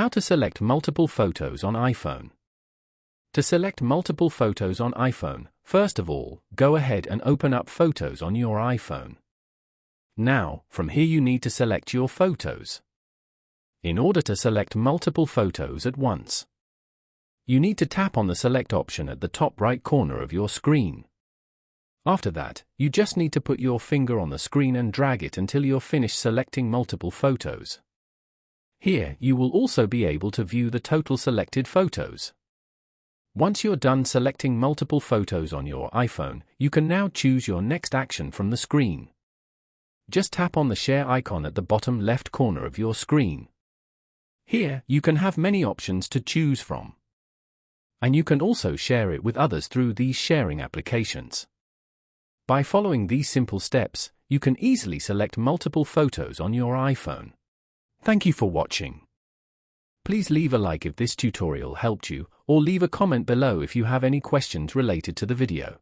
How to select multiple photos on iPhone. To select multiple photos on iPhone, first of all, go ahead and open up Photos on your iPhone. Now, from here you need to select your photos. In order to select multiple photos at once, you need to tap on the Select option at the top right corner of your screen. After that, you just need to put your finger on the screen and drag it until you're finished selecting multiple photos. Here, you will also be able to view the total selected photos. Once you're done selecting multiple photos on your iPhone, you can now choose your next action from the screen. Just tap on the share icon at the bottom left corner of your screen. Here, you can have many options to choose from. And you can also share it with others through these sharing applications. By following these simple steps, you can easily select multiple photos on your iPhone. Thank you for watching. Please leave a like if this tutorial helped you, or leave a comment below if you have any questions related to the video.